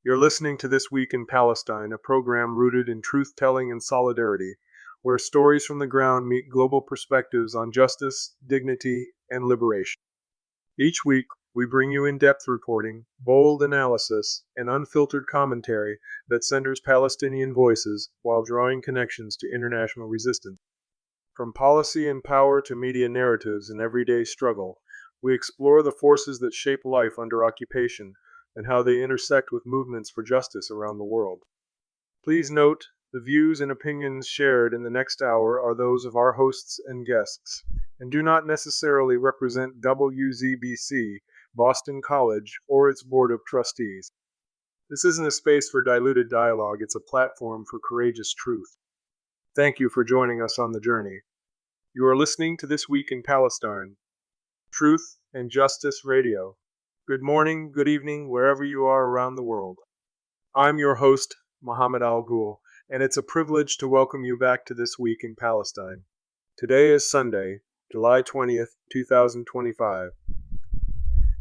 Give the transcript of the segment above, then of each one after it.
You're listening to This Week in Palestine, a program rooted in truth-telling and solidarity, where stories from the ground meet global perspectives on justice, dignity, and liberation. Each week, we bring you in-depth reporting, bold analysis, and unfiltered commentary that centers Palestinian voices while drawing connections to international resistance. From policy and power to media narratives and everyday struggle, we explore the forces that shape life under occupation and how they intersect with movements for justice around the world. Please note, the views and opinions shared in the next hour are those of our hosts and guests, and do not necessarily represent WZBC, Boston College, or its Board of Trustees. This isn't a space for diluted dialogue, it's a platform for courageous truth. Thank you for joining us on the journey. You are listening to This Week in Palestine, Truth and Justice Radio. Good morning, good evening, wherever you are around the world. I'm your host, Mohammed Al-Ghul, and it's a privilege to welcome you back to This Week in Palestine. Today is Sunday, July 20th, 2025.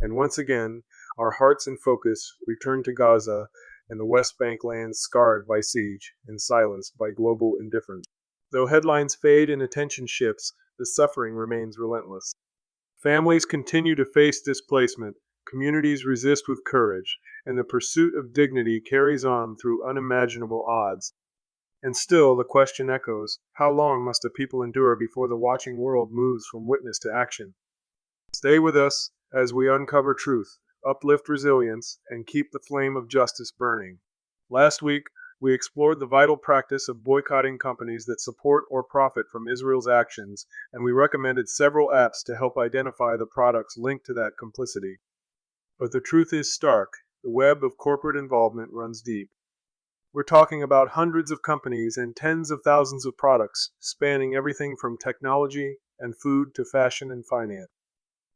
And once again, our hearts and focus return to Gaza and the West Bank lands scarred by siege and silenced by global indifference. Though headlines fade and attention shifts, the suffering remains relentless. Families continue to face displacement, communities resist with courage, and the pursuit of dignity carries on through unimaginable odds. And still, the question echoes, how long must a people endure before the watching world moves from witness to action? Stay with us as we uncover truth, uplift resilience, and keep the flame of justice burning. Last week, we explored the vital practice of boycotting companies that support or profit from Israel's actions, and we recommended several apps to help identify the products linked to that complicity. But the truth is stark. The web of corporate involvement runs deep. We're talking about hundreds of companies and tens of thousands of products, spanning everything from technology and food to fashion and finance.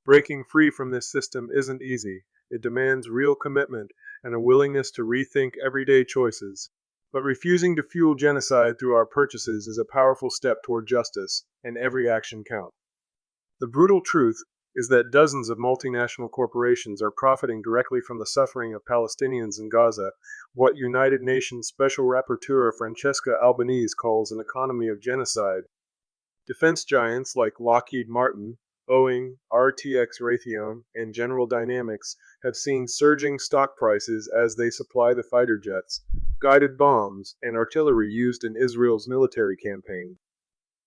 Breaking free from this system isn't easy. It demands real commitment and a willingness to rethink everyday choices. But refusing to fuel genocide through our purchases is a powerful step toward justice, and every action counts. The brutal truth is that dozens of multinational corporations are profiting directly from the suffering of Palestinians in Gaza, what United Nations Special Rapporteur Francesca Albanese calls an economy of genocide. Defense giants like Lockheed Martin, Boeing, RTX Raytheon, and General Dynamics have seen surging stock prices as they supply the fighter jets, guided bombs, and artillery used in Israel's military campaign.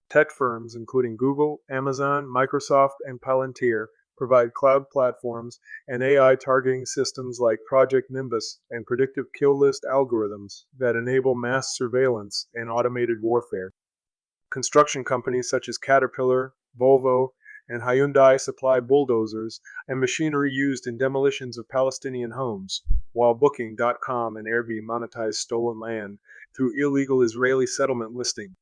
Tech firms including Google, Amazon, Microsoft, and Palantir provide cloud platforms and AI targeting systems like Project Nimbus and predictive kill list algorithms that enable mass surveillance and automated warfare. Construction companies such as Caterpillar, Volvo, and Hyundai supply bulldozers and machinery used in demolitions of Palestinian homes, while Booking.com and Airbnb monetize stolen land through illegal Israeli settlement listing.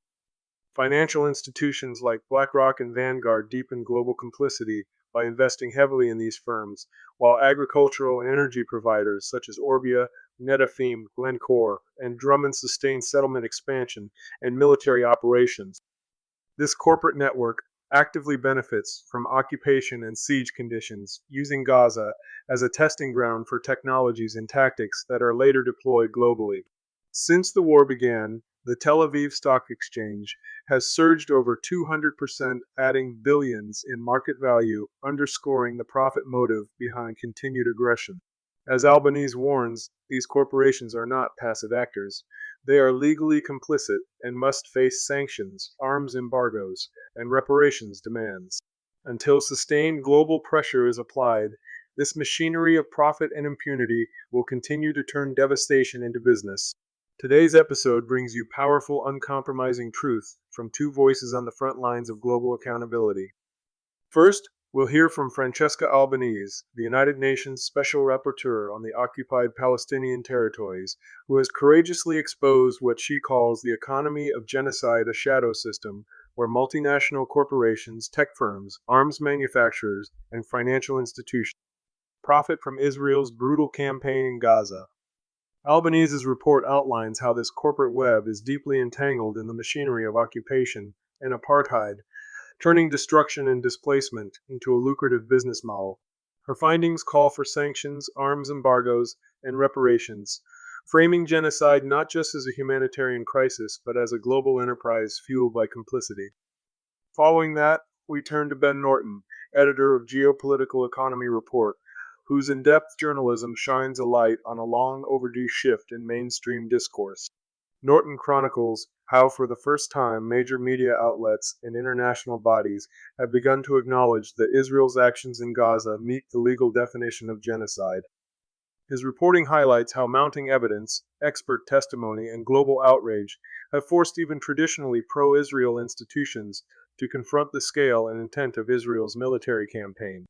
Financial institutions like BlackRock and Vanguard deepen global complicity by investing heavily in these firms, while agricultural and energy providers such as Orbia, Netafim, Glencore, and Drummond sustain settlement expansion and military operations. This corporate network actively benefits from occupation and siege conditions, using Gaza as a testing ground for technologies and tactics that are later deployed globally. Since the war began, the Tel Aviv Stock Exchange has surged over 200%, adding billions in market value, underscoring the profit motive behind continued aggression. As Albanese warns, these corporations are not passive actors. They are legally complicit and must face sanctions, arms embargoes, and reparations demands. Until sustained global pressure is applied, this machinery of profit and impunity will continue to turn devastation into business. Today's episode brings you powerful, uncompromising truth from two voices on the front lines of global accountability. First, we'll hear from Francesca Albanese, the United Nations Special Rapporteur on the occupied Palestinian territories, who has courageously exposed what she calls the economy of genocide, a shadow system where multinational corporations, tech firms, arms manufacturers, and financial institutions profit from Israel's brutal campaign in Gaza. Albanese's report outlines how this corporate web is deeply entangled in the machinery of occupation and apartheid, turning destruction and displacement into a lucrative business model. Her findings call for sanctions, arms embargoes, and reparations, framing genocide not just as a humanitarian crisis, but as a global enterprise fueled by complicity. Following that, we turn to Ben Norton, editor of Geopolitical Economy Report, whose in-depth journalism shines a light on a long overdue shift in mainstream discourse. Norton chronicles how, for the first time, major media outlets and international bodies have begun to acknowledge that Israel's actions in Gaza meet the legal definition of genocide. His reporting highlights how mounting evidence, expert testimony, and global outrage have forced even traditionally pro-Israel institutions to confront the scale and intent of Israel's military campaign.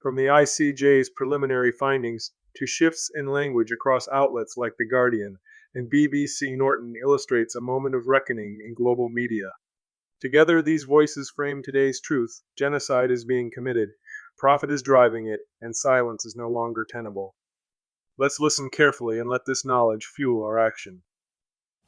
From the ICJ's preliminary findings to shifts in language across outlets like The Guardian and BBC, Norton illustrates a moment of reckoning in global media. Together, these voices frame today's truth: genocide is being committed, profit is driving it, and silence is no longer tenable. Let's listen carefully and let this knowledge fuel our action.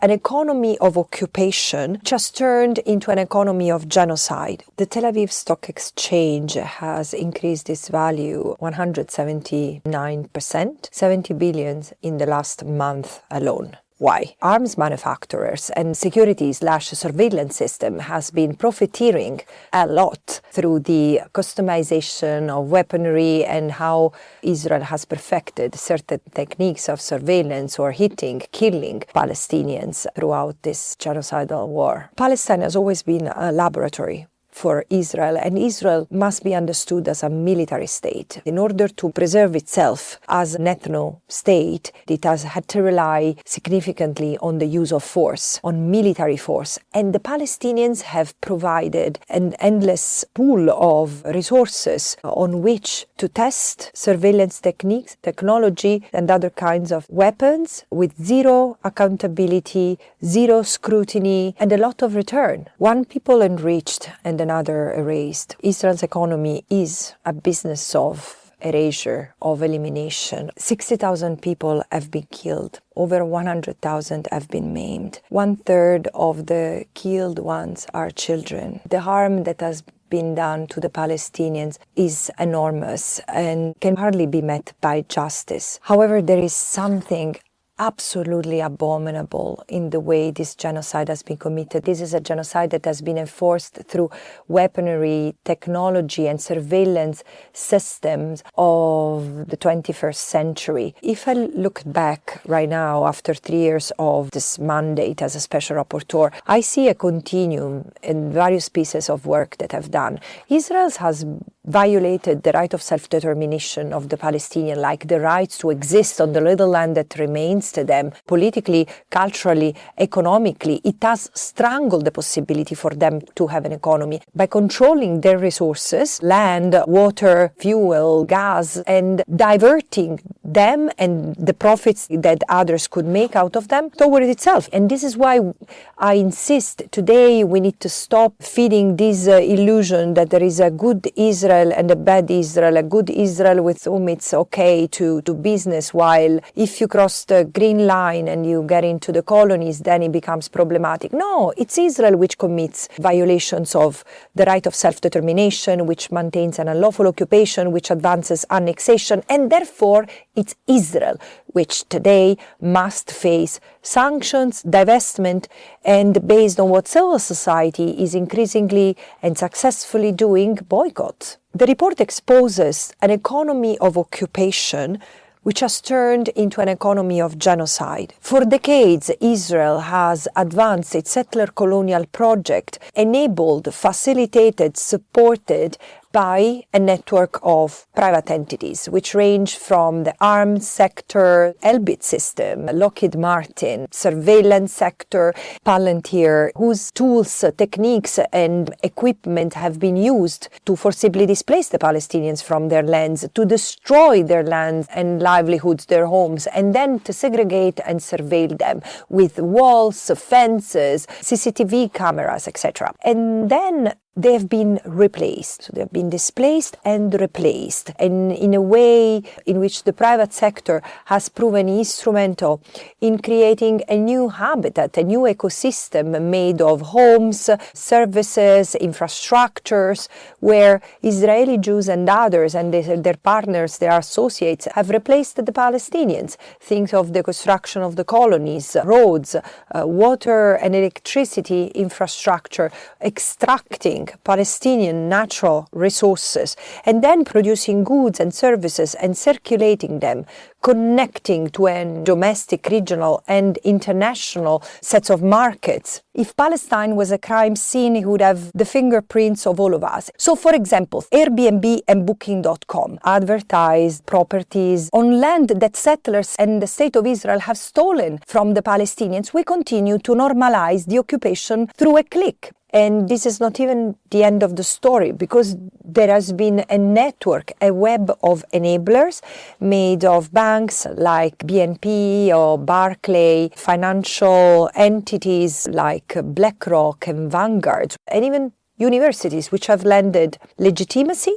An economy of occupation just turned into an economy of genocide. The Tel Aviv Stock Exchange has increased its value 179%, 70 billion in the last month alone. Why? Arms manufacturers and security/surveillance system has been profiteering a lot through the customization of weaponry and how Israel has perfected certain techniques of surveillance or hitting, killing Palestinians throughout this genocidal war. Palestine has always been a laboratory for Israel, and Israel must be understood as a military state. In order to preserve itself as an ethno-state, it has had to rely significantly on the use of force, on military force. And the Palestinians have provided an endless pool of resources on which to test surveillance techniques, technology, and other kinds of weapons with zero accountability, zero scrutiny, and a lot of return. One people enriched and another erased. Israel's economy is a business of erasure, of elimination. 60,000 people have been killed. Over 100,000 have been maimed. 1/3 of the killed ones are children. The harm that has been done to the Palestinians is enormous and can hardly be met by justice. However, there is something absolutely abominable in the way this genocide has been committed. This is a genocide that has been enforced through weaponry, technology, and surveillance systems of the 21st century. If I look back right now, after 3 years of this mandate as a special rapporteur, I see a continuum in various pieces of work that I've done. Israel has violated the right of self-determination of the Palestinians, like the rights to exist on the little land that remains to them, politically, culturally, economically. It has strangled the possibility for them to have an economy by controlling their resources, land, water, fuel, gas, and diverting them and the profits that others could make out of them toward itself. And this is why I insist today we need to stop feeding this illusion that there is a good Israel and a bad Israel, a good Israel with whom it's okay to do business, while if you cross the green line and you get into the colonies, then it becomes problematic. No, it's Israel which commits violations of the right of self-determination, which maintains an unlawful occupation, which advances annexation, and therefore it's Israel which today must face sanctions, divestment, and based on what civil society is increasingly and successfully doing, boycotts. The report exposes an economy of occupation which has turned into an economy of genocide. For decades, Israel has advanced its settler colonial project, enabled, facilitated, supported by a network of private entities, which range from the arms sector, Elbit system, Lockheed Martin, surveillance sector, Palantir, whose tools, techniques, and equipment have been used to forcibly displace the Palestinians from their lands, to destroy their lands and livelihoods, their homes, and then to segregate and surveil them with walls, fences, CCTV cameras, etc. And then they have been replaced. So they have been displaced and replaced, and in a way in which the private sector has proven instrumental in creating a new habitat, a new ecosystem made of homes, services, infrastructures, where Israeli Jews and others and their partners, their associates, have replaced the Palestinians. Think of the construction of the colonies, roads, water and electricity infrastructure, extracting Palestinian natural resources, and then producing goods and services and circulating them, connecting to a domestic, regional and international sets of markets. If Palestine was a crime scene, it would have the fingerprints of all of us. So, for example, Airbnb and Booking.com advertise properties on land that settlers and the State of Israel have stolen from the Palestinians. We continue to normalize the occupation through a click. And this is not even the end of the story, because there has been a network, a web of enablers made of banks like BNP or Barclays, financial entities like BlackRock and Vanguard, and even universities which have lended legitimacy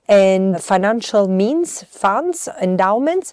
and financial means, funds, endowments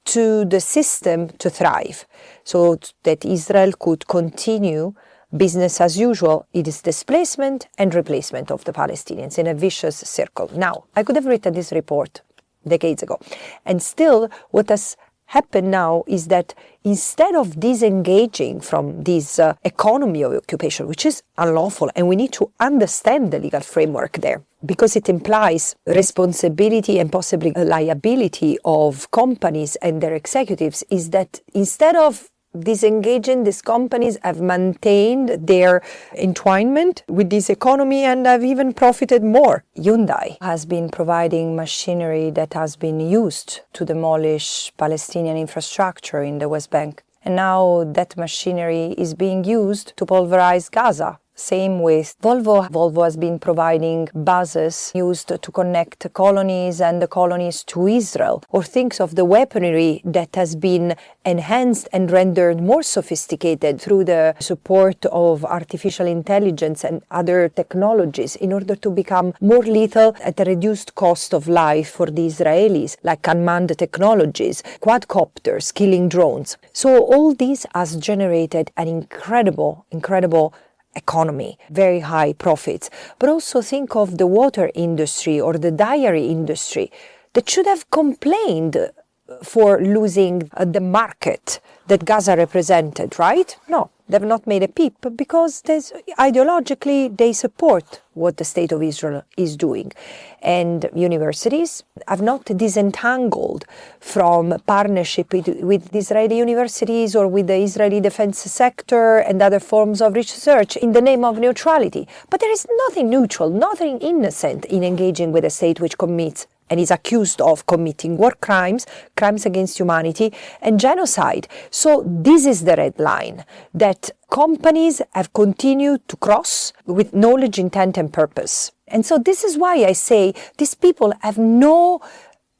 to the system to thrive, so that Israel could continue business as usual. It is displacement and replacement of the Palestinians in a vicious circle. Now, I could have written this report decades ago, and still what has happened now is that instead of disengaging from this economy of occupation, which is unlawful, and we need to understand the legal framework there, because it implies responsibility and possibly liability of companies and their executives, is that instead of disengaging, these companies have maintained their entwinement with this economy and have even profited more. Hyundai has been providing machinery that has been used to demolish Palestinian infrastructure in the West Bank. And now that machinery is being used to pulverize Gaza. Same with Volvo. Volvo has been providing buses used to connect colonies and the colonies to Israel. Or think of the weaponry that has been enhanced and rendered more sophisticated through the support of artificial intelligence and other technologies in order to become more lethal at a reduced cost of life for the Israelis, like unmanned technologies, quadcopters, killing drones. So all this has generated an incredible economy, very high profits. But also think of the water industry or the dairy industry that should have complained for losing the market that Gaza represented, right? No, they've not made a peep, because ideologically they support what the State of Israel is doing. And universities have not disentangled from partnership with Israeli universities or with the Israeli defense sector and other forms of research in the name of neutrality. But there is nothing neutral, nothing innocent in engaging with a state which commits and is accused of committing war crimes, crimes against humanity, and genocide. So this is the red line that companies have continued to cross with knowledge, intent, and purpose. And so this is why I say these people have no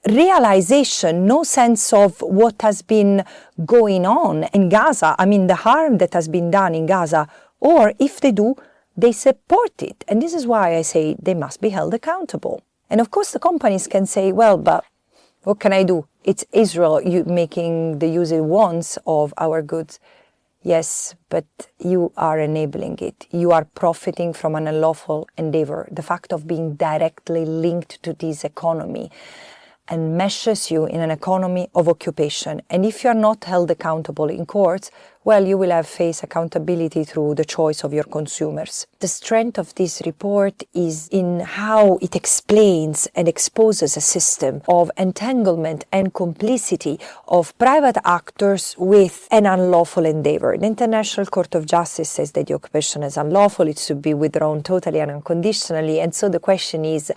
realization, no sense of what has been going on in Gaza. I mean, the harm that has been done in Gaza, or if they do, they support it. And this is why I say they must be held accountable. And of course, the companies can say, well, but what can I do? It's Israel making the use it wants of our goods. Yes, but you are enabling it. You are profiting from an unlawful endeavor. The fact of being directly linked to this economy enmeshes you in an economy of occupation. And if you are not held accountable in courts, well, you will have face accountability through the choice of your consumers. The strength of this report is in how it explains and exposes a system of entanglement and complicity of private actors with an unlawful endeavor. The International Court of Justice says that the occupation is unlawful, it should be withdrawn totally and unconditionally. And so the question is,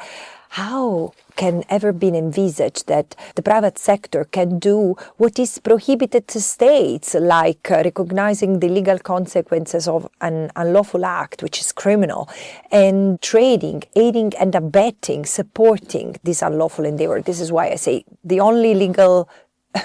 how can ever be envisaged that the private sector can do what is prohibited to states, like recognizing the legal consequences of an unlawful act, which is criminal, and trading, aiding and abetting, supporting this unlawful endeavor? This is why I say the only legal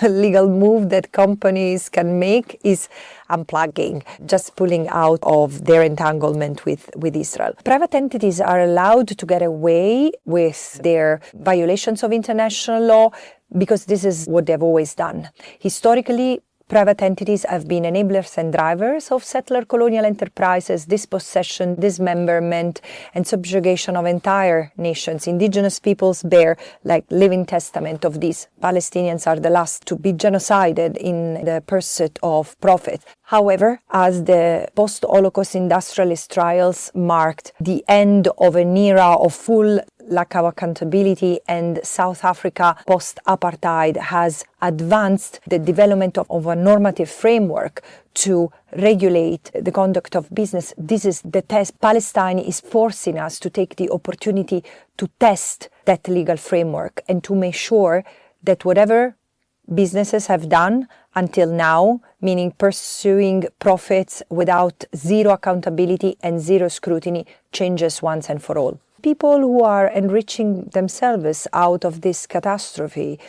legal move that companies can make is unplugging, just pulling out of their entanglement with Israel. Private entities are allowed to get away with their violations of international law because this is what they've always done. Historically, private entities have been enablers and drivers of settler colonial enterprises, dispossession, dismemberment, and subjugation of entire nations. Indigenous peoples bear like living testament of this. Palestinians are the last to be genocided in the pursuit of profit. However, as the post-Holocaust industrialist trials marked the end of an era of full lack of accountability, and South Africa post-apartheid has advanced the development of a normative framework to regulate the conduct of business. This is the test. Palestine is forcing us to take the opportunity to test that legal framework and to make sure that whatever businesses have done until now, meaning pursuing profits without zero accountability and zero scrutiny, changes once and for all. People who are enriching themselves out of this catastrophe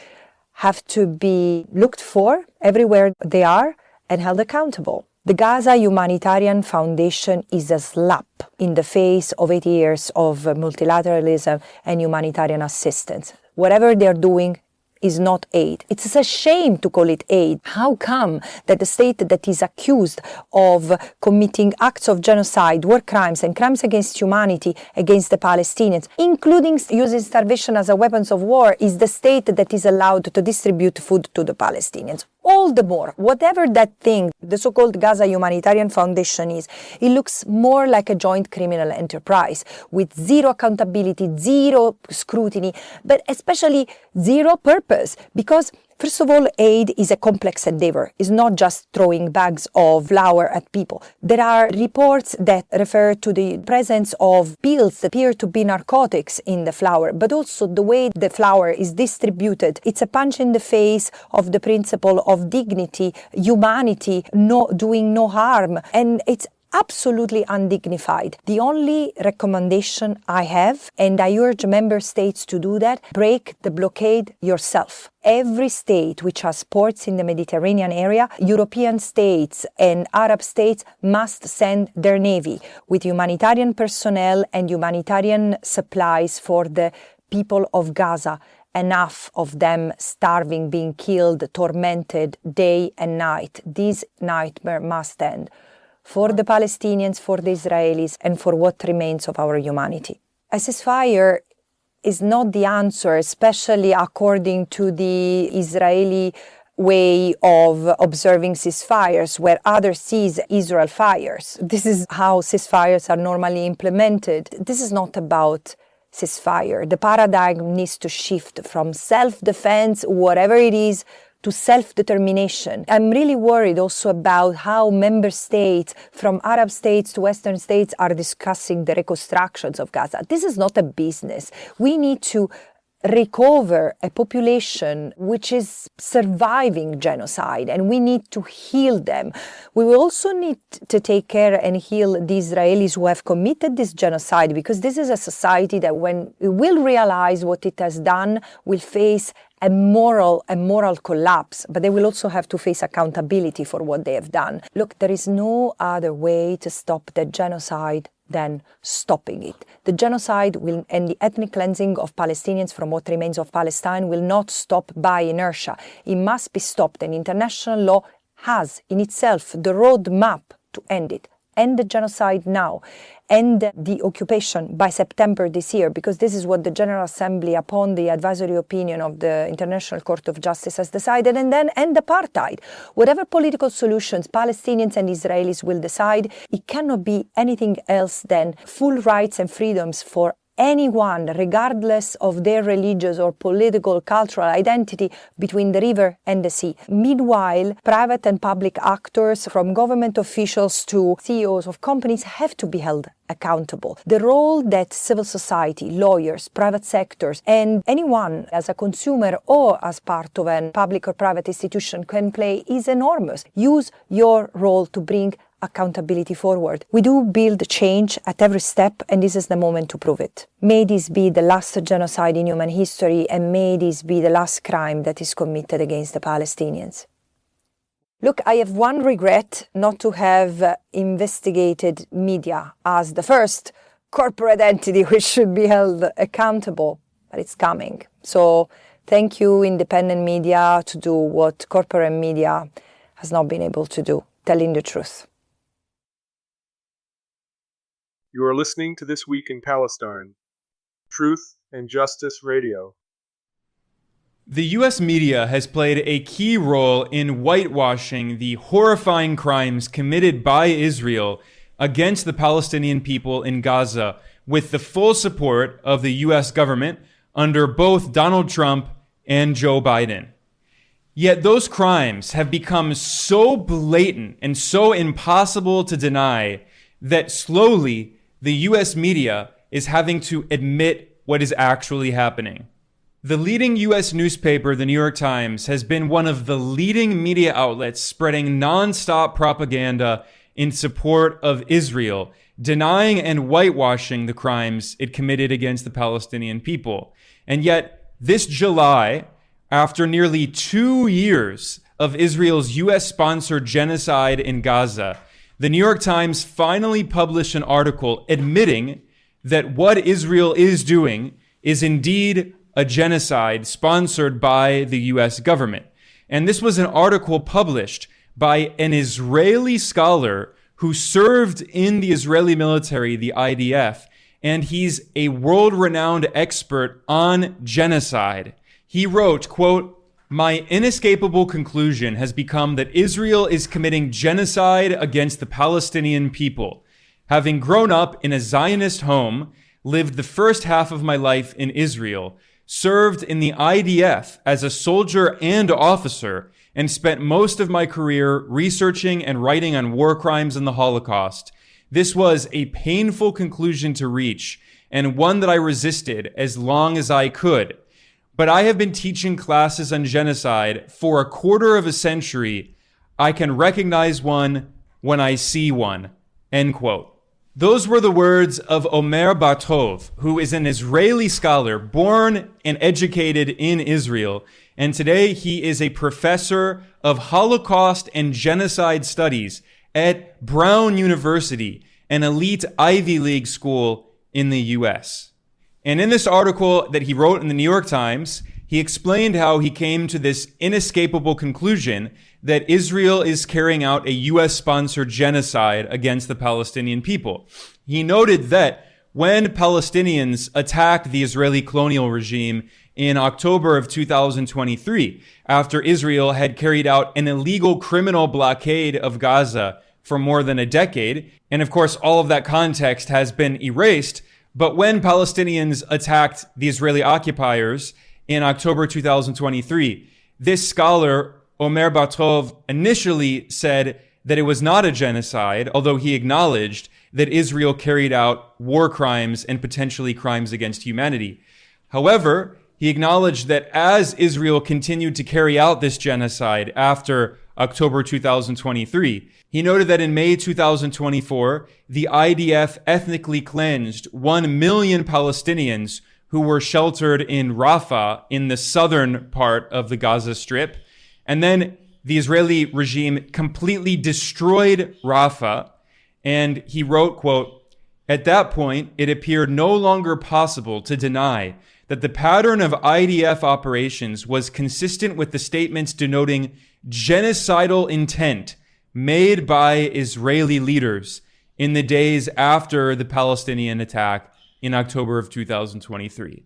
have to be looked for everywhere they are and held accountable. The Gaza Humanitarian Foundation is a slap in the face of 80 years of multilateralism and humanitarian assistance. Whatever they're doing is not aid. It's a shame to call it aid. How come that the state that is accused of committing acts of genocide, war crimes, and crimes against humanity against the Palestinians, including using starvation as a weapons of war, is the state that is allowed to distribute food to the Palestinians? All the more, whatever that thing, the so-called Gaza Humanitarian Foundation is, it looks more like a joint criminal enterprise with zero accountability, zero scrutiny, but especially zero purpose. Because, first of all, aid is a complex endeavor. It's not just throwing bags of flour at people. There are reports that refer to the presence of pills that appear to be narcotics in the flour, but also the way the flour is distributed. It's a punch in the face of the principle of dignity, humanity, doing no harm, and it's absolutely undignified. The only recommendation I have, and I urge member states to do that, break the blockade yourself. Every state which has ports in the Mediterranean area, European states and Arab states must send their navy with humanitarian personnel and humanitarian supplies for the people of Gaza. Enough of them starving, being killed, tormented day and night. This nightmare must end. For the Palestinians, for the Israelis, and for what remains of our humanity. A ceasefire is not the answer, especially according to the Israeli way of observing ceasefires, where others seize Israel fires. This is how ceasefires are normally implemented. This is not about ceasefire. The paradigm needs to shift from self-defense, whatever it is, to self-determination. I'm really worried also about how member states, from Arab states to Western states, are discussing the reconstructions of Gaza. This is not a business. We need to recover a population which is surviving genocide, and we need to heal them. We will also need to take care and heal the Israelis who have committed this genocide, because this is a society that, when it will realize what it has done, will face a moral collapse, but they will also have to face accountability for what they have done. Look, there is no other way to stop the genocide than stopping it. The genocide and the ethnic cleansing of Palestinians from what remains of Palestine will not stop by inertia. It must be stopped, and international law has in itself the roadmap to end it. End the genocide now. End the occupation by September this year, because this is what the General Assembly, upon the advisory opinion of the International Court of Justice, has decided, and then end apartheid. Whatever political solutions Palestinians and Israelis will decide, it cannot be anything else than full rights and freedoms for anyone, regardless of their religious or political, cultural identity, between the river and the sea. Meanwhile, private and public actors, from government officials to CEOs of companies, have to be held accountable. The role that civil society, lawyers, private sectors, and anyone as a consumer or as part of a public or private institution can play is enormous. Use your role to bring accountability forward. We do build change at every step, and this is the moment to prove it. May this be the last genocide in human history, and may this be the last crime that is committed against the Palestinians. Look, I have one regret: not to have investigated media as the first corporate entity which should be held accountable, but it's coming. So thank you, independent media, to do what corporate media has not been able to do, telling the truth. You are listening to This Week in Palestine, Truth and Justice Radio. The U.S. media has played a key role in whitewashing the horrifying crimes committed by Israel against the Palestinian people in Gaza, with the full support of the U.S. government under both Donald Trump and Joe Biden. Yet those crimes have become so blatant and so impossible to deny that slowly the U.S. media is having to admit what is actually happening. The leading U.S. newspaper, the New York Times, has been one of the leading media outlets spreading nonstop propaganda in support of Israel, denying and whitewashing the crimes it committed against the Palestinian people. And yet, this July, after nearly 2 years of Israel's U.S.-sponsored genocide in Gaza, the New York Times finally published an article admitting that what Israel is doing is indeed a genocide sponsored by the U.S. government. And this was an article published by an Israeli scholar who served in the Israeli military, the IDF, and he's a world-renowned expert on genocide. He wrote, quote, "My inescapable conclusion has become that Israel is committing genocide against the Palestinian people. Having grown up in a Zionist home, lived the first half of my life in Israel, served in the IDF as a soldier and officer, and spent most of my career researching and writing on war crimes and the Holocaust. This was a painful conclusion to reach, and one that I resisted as long as I could. But I have been teaching classes on genocide for a quarter of a century. I can recognize one when I see one." End quote. Those were the words of Omer Bartov, who is an Israeli scholar born and educated in Israel. And today he is a professor of Holocaust and genocide studies at Brown University, an elite Ivy League school in the US. And in this article that he wrote in the New York Times, he explained how he came to this inescapable conclusion that Israel is carrying out a US-sponsored genocide against the Palestinian people. He noted that when Palestinians attacked the Israeli colonial regime in October of 2023, after Israel had carried out an illegal criminal blockade of Gaza for more than a decade, and of course all of that context has been erased, but when Palestinians attacked the Israeli occupiers in October 2023, this scholar, Omer Bartov, initially said that it was not a genocide, although he acknowledged that Israel carried out war crimes and potentially crimes against humanity. However, he acknowledged that as Israel continued to carry out this genocide after October 2023, he noted that in May 2024, the IDF ethnically cleansed 1 million Palestinians who were sheltered in Rafah in the southern part of the Gaza Strip. And then the Israeli regime completely destroyed Rafah. And he wrote, quote, "At that point, it appeared no longer possible to deny that the pattern of IDF operations was consistent with the statements denoting genocidal intent made by Israeli leaders in the days after the Palestinian attack in October of 2023.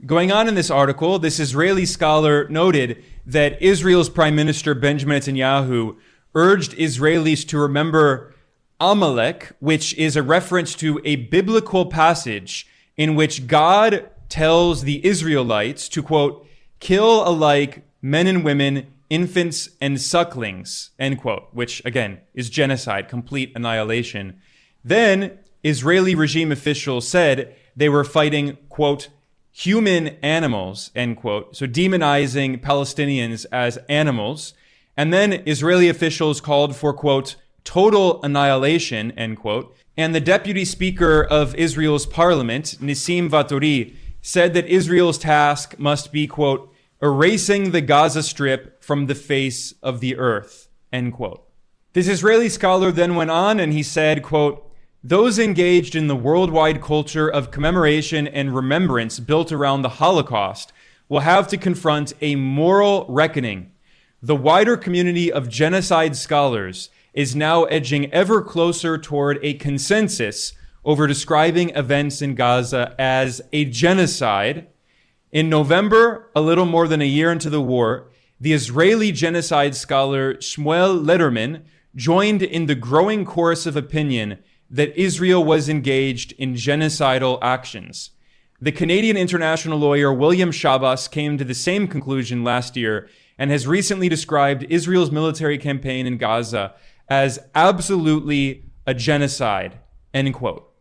Going on in this article, this Israeli scholar noted that Israel's Prime Minister Benjamin Netanyahu urged Israelis to remember Amalek, which is a reference to a biblical passage in which God tells the Israelites to, quote, "kill alike men and women, infants and sucklings," end quote, which again is genocide, complete annihilation. Then Israeli regime officials said they were fighting, quote, "human animals," end quote, so demonizing Palestinians as animals. And then Israeli officials called for, quote, total annihilation, end quote. And the deputy speaker of Israel's parliament, Nissim Vatori, said that Israel's task must be, quote, erasing the Gaza Strip from the face of the earth, end quote. This Israeli scholar then went on and he said, quote, those engaged in the worldwide culture of commemoration and remembrance built around the Holocaust will have to confront a moral reckoning. The wider community of genocide scholars is now edging ever closer toward a consensus over describing events in Gaza as a genocide. In November, a little more than a year into the war, the Israeli genocide scholar Shmuel Lederman joined in the growing chorus of opinion that Israel was engaged in genocidal actions. The Canadian international lawyer William Shabas came to the same conclusion last year and has recently described Israel's military campaign in Gaza as absolutely a genocide, end quote.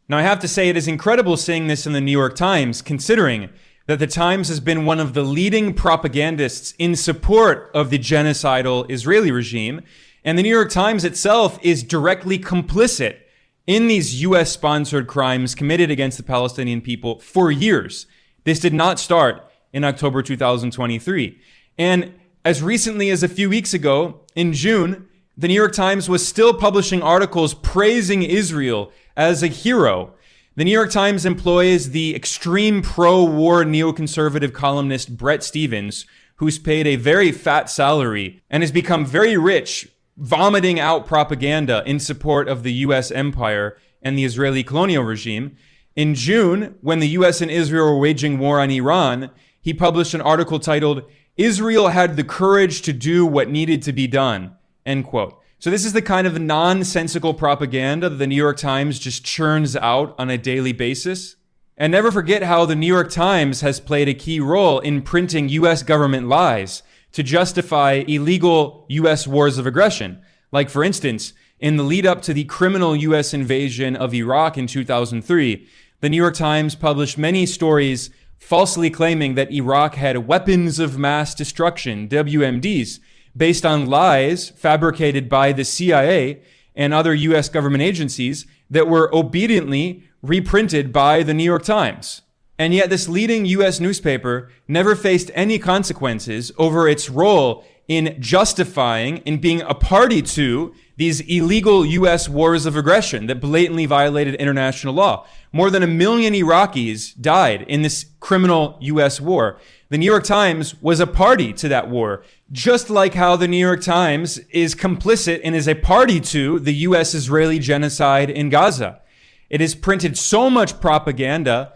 Now, I have to say it is incredible seeing this in the New York Times, considering that the Times has been one of the leading propagandists in support of the genocidal Israeli regime, and the New York Times itself is directly complicit in these U.S.-sponsored crimes committed against the Palestinian people for years. This did not start in October 2023. And as recently as a few weeks ago, in June, the New York Times was still publishing articles praising Israel as a hero. The New York Times employs the extreme pro-war neoconservative columnist Bret Stephens, who's paid a very fat salary and has become very rich, vomiting out propaganda in support of the U.S. empire and the Israeli colonial regime. In June, when the U.S. and Israel were waging war on Iran, he published an article titled, Israel had the courage to do what needed to be done, end quote. So this is the kind of nonsensical propaganda that the New York Times just churns out on a daily basis. And never forget how the New York Times has played a key role in printing U.S. government lies to justify illegal U.S. wars of aggression. Like, for instance, in the lead up to the criminal U.S. invasion of Iraq in 2003, the New York Times published many stories falsely claiming that Iraq had weapons of mass destruction, WMDs, based on lies fabricated by the CIA and other U.S. government agencies that were obediently reprinted by the New York Times. And yet this leading U.S. newspaper never faced any consequences over its role in justifying and being a party to these illegal U.S. wars of aggression that blatantly violated international law. More than 1 million Iraqis died in this criminal U.S. war. The New York Times was a party to that war, just like how the New York Times is complicit and is a party to the U.S.-Israeli genocide in Gaza. It has printed so much propaganda.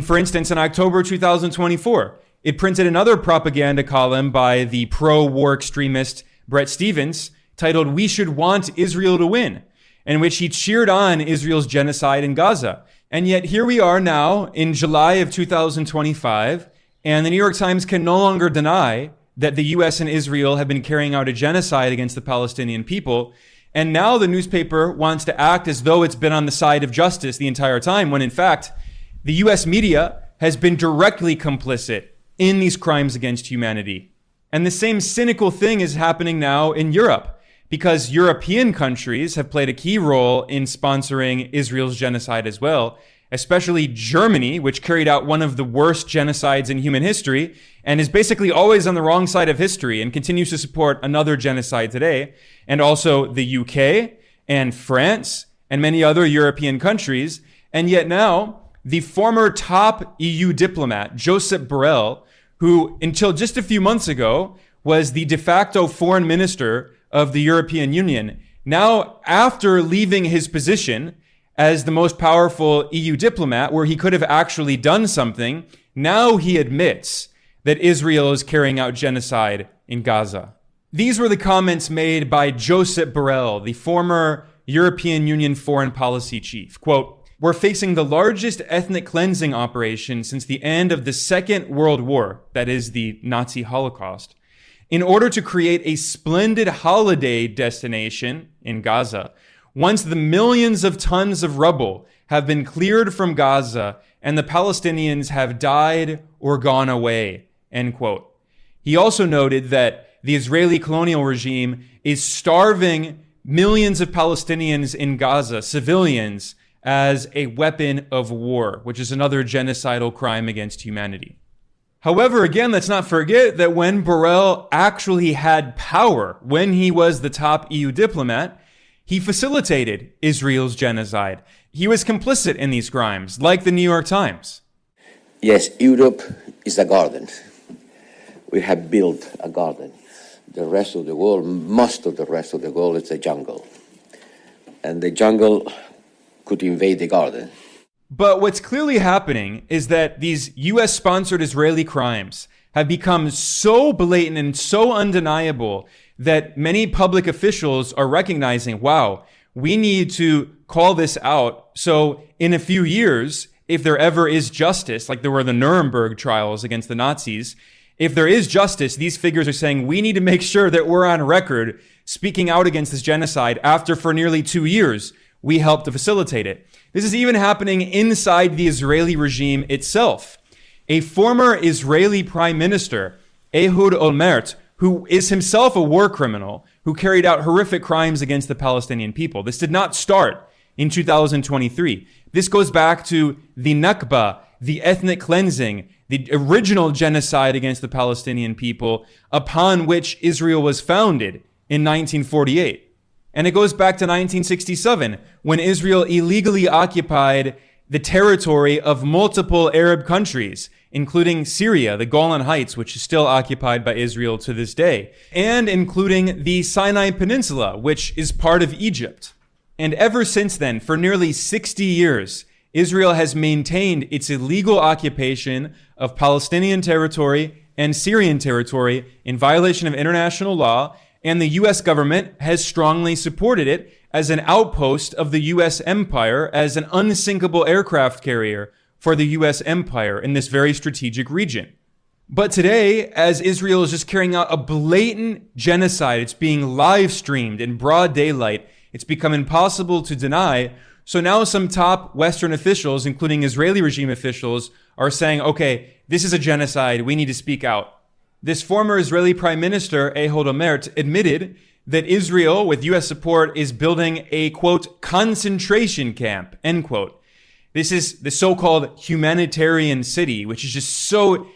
For instance, in October 2024, it printed another propaganda column by the pro-war extremist Bret Stephens titled, We Should Want Israel to Win, in which he cheered on Israel's genocide in Gaza. And yet here we are now in July of 2025, and the New York Times can no longer deny that the U.S. and Israel have been carrying out a genocide against the Palestinian people. And now the newspaper wants to act as though it's been on the side of justice the entire time, when in fact, the U.S. media has been directly complicit in these crimes against humanity. And the same cynical thing is happening now in Europe, because European countries have played a key role in sponsoring Israel's genocide as well, especially Germany, which carried out one of the worst genocides in human history and is basically always on the wrong side of history and continues to support another genocide today, and also the UK and France and many other European countries. And yet now, the former top EU diplomat, Josep Borrell, who until just a few months ago was the de facto foreign minister of the European Union, now after leaving his position as the most powerful EU diplomat, where he could have actually done something, now he admits that Israel is carrying out genocide in Gaza. These were the comments made by Josep Borrell, the former European Union foreign policy chief. Quote, we're facing the largest ethnic cleansing operation since the end of the Second World War, that is the Nazi Holocaust, in order to create a splendid holiday destination in Gaza. Once the millions of tons of rubble have been cleared from Gaza and the Palestinians have died or gone away, end quote. He also noted that the Israeli colonial regime is starving millions of Palestinians in Gaza, civilians, as a weapon of war, which is another genocidal crime against humanity. However, again, let's not forget that when Borrell actually had power, when he was the top EU diplomat, he facilitated Israel's genocide. He was complicit in these crimes, like the New York Times. Yes, Europe is a garden. We have built a garden. The rest of the world, most of the rest of the world, is a jungle. And the jungle could invade the garden. But what's clearly happening is that these US-sponsored Israeli crimes have become so blatant and so undeniable that many public officials are recognizing, wow, we need to call this out. So in a few years, if there ever is justice, like there were the Nuremberg trials against the Nazis, if there is justice, these figures are saying we need to make sure that we're on record speaking out against this genocide after for nearly 2 years we helped to facilitate it. This is even happening inside the Israeli regime itself. A former Israeli prime minister, Ehud Olmert, who is himself a war criminal, who carried out horrific crimes against the Palestinian people. This did not start in 2023. This goes back to the Nakba, the ethnic cleansing, the original genocide against the Palestinian people upon which Israel was founded in 1948. And it goes back to 1967, when Israel illegally occupied the territory of multiple Arab countries, including Syria, the Golan Heights, which is still occupied by Israel to this day, and including the Sinai Peninsula, which is part of Egypt. And ever since then, for nearly 60 years, Israel has maintained its illegal occupation of Palestinian territory and Syrian territory in violation of international law, and the U.S. government has strongly supported it as an outpost of the U.S. empire, as an unsinkable aircraft carrier for the U.S. empire in this very strategic region. But today, as Israel is just carrying out a blatant genocide, it's being live streamed in broad daylight, it's become impossible to deny. So now some top Western officials, including Israeli regime officials, are saying, okay, this is a genocide, we need to speak out. This former Israeli Prime Minister, Ehud Olmert, admitted that Israel, with U.S. support, is building a, quote, concentration camp, end quote. This is the so-called humanitarian city, which is just so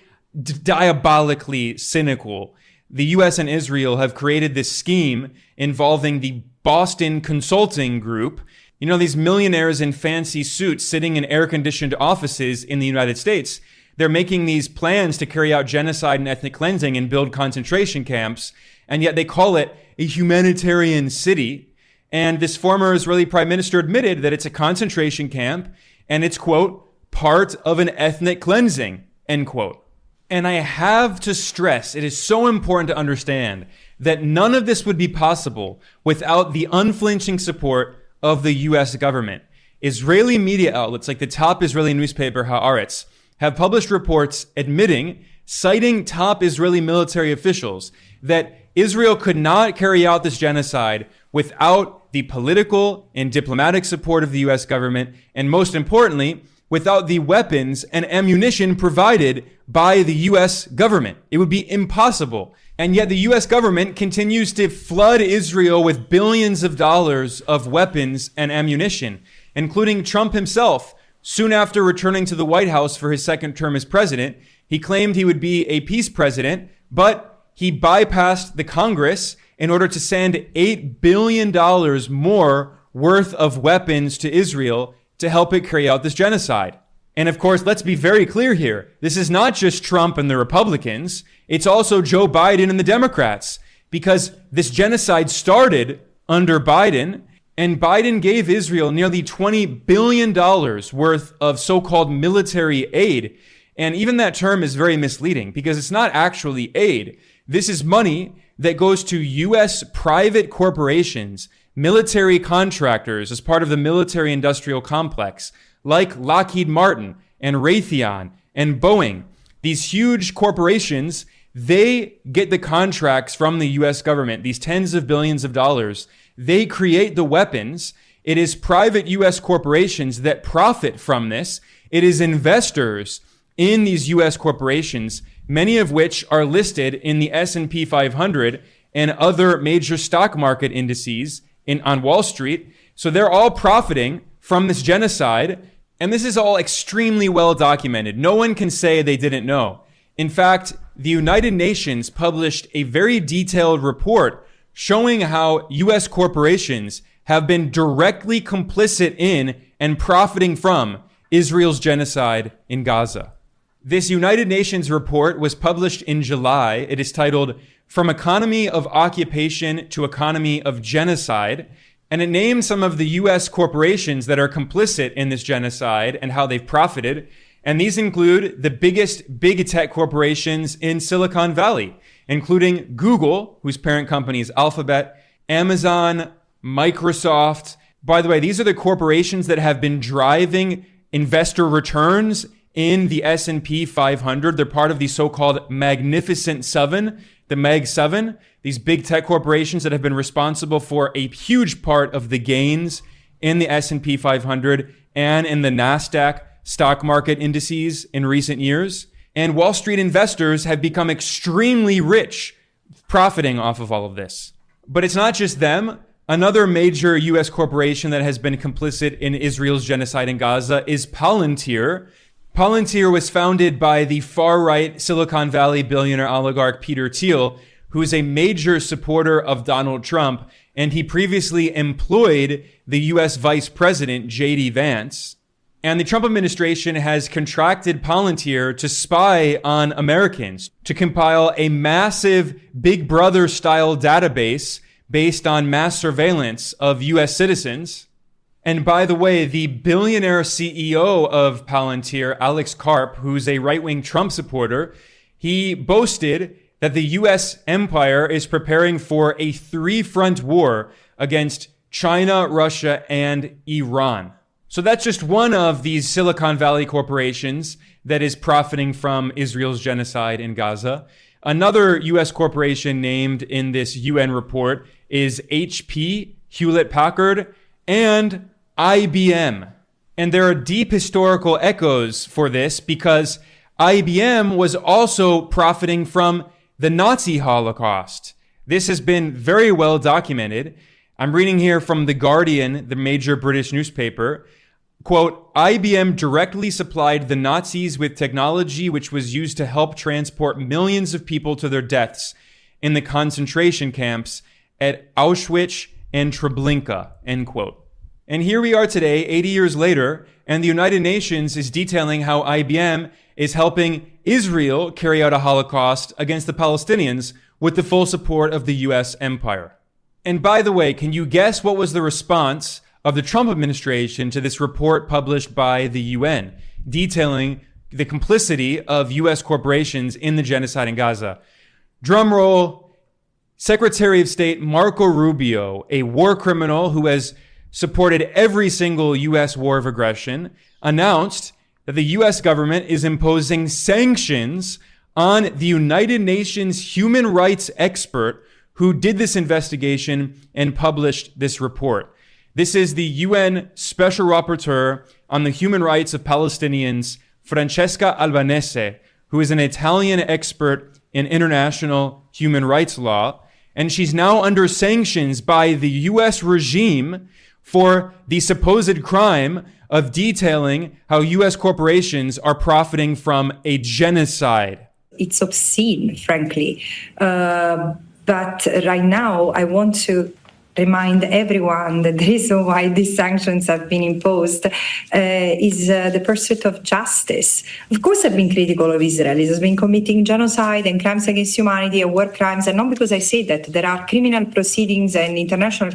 diabolically cynical. The U.S. and Israel have created this scheme involving the Boston Consulting Group. You know, these millionaires in fancy suits sitting in air-conditioned offices in the United States. They're making these plans to carry out genocide and ethnic cleansing and build concentration camps, and yet they call it a humanitarian city. And this former Israeli prime minister admitted that it's a concentration camp and it's, quote, part of an ethnic cleansing, end quote. And I have to stress, it is so important to understand that none of this would be possible without the unflinching support of the U.S. government. Israeli media outlets like the top Israeli newspaper Haaretz have published reports admitting, citing top Israeli military officials, that Israel could not carry out this genocide without the political and diplomatic support of the U.S. government, and most importantly, without the weapons and ammunition provided by the U.S. government. It would be impossible. And yet the U.S. government continues to flood Israel with billions of dollars of weapons and ammunition, including Trump himself. Soon after returning to the White House for his second term as president, he claimed he would be a peace president, but he bypassed the Congress in order to send $8 billion more worth of weapons to Israel to help it carry out this genocide. And of course, let's be very clear here. This is not just Trump and the Republicans. It's also Joe Biden and the Democrats, because this genocide started under Biden. And Biden gave Israel nearly $20 billion worth of so-called military aid. And even that term is very misleading because it's not actually aid. This is money that goes to U.S. private corporations, military contractors as part of the military-industrial complex, like Lockheed Martin and Raytheon and Boeing. These huge corporations, they get the contracts from the U.S. government, these tens of billions of dollars. They create the weapons. It is private U.S. corporations that profit from this. It is investors in these U.S. corporations, many of which are listed in the S&P 500 and other major stock market indices on Wall Street. So they're all profiting from this genocide. And this is all extremely well documented. No one can say they didn't know. In fact, the United Nations published a very detailed report showing how U.S. corporations have been directly complicit in and profiting from Israel's genocide in Gaza. This United Nations report was published in July. It is titled From Economy of Occupation to Economy of Genocide. And it names some of the U.S. corporations that are complicit in this genocide and how they've profited. And these include the biggest big tech corporations in Silicon Valley, including Google, whose parent company is Alphabet, Amazon, Microsoft. By the way, these are the corporations that have been driving investor returns in the S&P 500. They're part of the so-called Magnificent Seven, the Mag 7, these big tech corporations that have been responsible for a huge part of the gains in the S&P 500 and in the NASDAQ stock market indices in recent years. And Wall Street investors have become extremely rich profiting off of all of this. But it's not just them. Another major U.S. corporation that has been complicit in Israel's genocide in Gaza is Palantir. Palantir was founded by the far-right Silicon Valley billionaire oligarch Peter Thiel, who is a major supporter of Donald Trump, and he previously employed the U.S. Vice President, J.D. Vance. And the Trump administration has contracted Palantir to spy on Americans, to compile a massive Big Brother-style database based on mass surveillance of U.S. citizens. And by the way, the billionaire CEO of Palantir, Alex Karp, who's a right-wing Trump supporter, he boasted that the U.S. empire is preparing for a three-front war against China, Russia, and Iran. So that's just one of these Silicon Valley corporations that is profiting from Israel's genocide in Gaza. Another U.S. corporation named in this UN report is HP, Hewlett-Packard, and IBM. And there are deep historical echoes for this because IBM was also profiting from the Nazi Holocaust. This has been very well documented. I'm reading here from The Guardian, the major British newspaper. Quote, IBM directly supplied the Nazis with technology which was used to help transport millions of people to their deaths in the concentration camps at Auschwitz and Treblinka, end quote. And here we are today, 80 years later, and the United Nations is detailing how IBM is helping Israel carry out a Holocaust against the Palestinians with the full support of the U.S. empire. And by the way, can you guess what was the response of the Trump administration to this report published by the UN, detailing the complicity of U.S. corporations in the genocide in Gaza? Drum roll, Secretary of State Marco Rubio, a war criminal who has supported every single U.S. war of aggression, announced that the U.S. government is imposing sanctions on the United Nations human rights expert who did this investigation and published this report. This is the UN Special Rapporteur on the Human Rights of Palestinians, Francesca Albanese, who is an Italian expert in international human rights law. And she's now under sanctions by the U.S. regime for the supposed crime of detailing how U.S. corporations are profiting from a genocide. It's obscene, frankly. But right now, I want to remind everyone that the reason why these sanctions have been imposed is the pursuit of justice. Of course, I've been critical of Israel. It has been committing genocide and crimes against humanity and war crimes, and not because I say that. There are criminal proceedings and international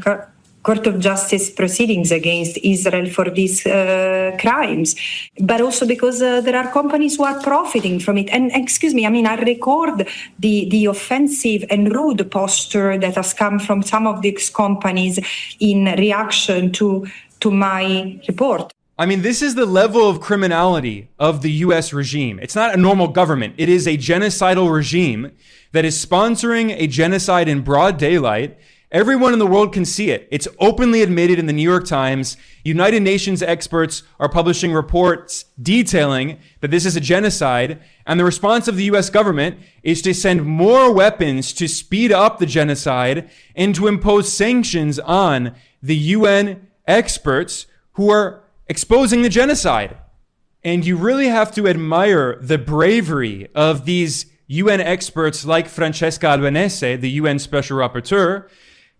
Court of Justice proceedings against Israel for these crimes, but also because there are companies who are profiting from it. And excuse me, I record the offensive and rude posture that has come from some of these companies in reaction to my report. This is the level of criminality of the U.S. regime. It's not a normal government. It is a genocidal regime that is sponsoring a genocide in broad daylight. Everyone in the world can see it. It's openly admitted in the New York Times. United Nations experts are publishing reports detailing that this is a genocide. And the response of the US government is to send more weapons to speed up the genocide and to impose sanctions on the UN experts who are exposing the genocide. And you really have to admire the bravery of these UN experts like Francesca Albanese, the UN Special Rapporteur,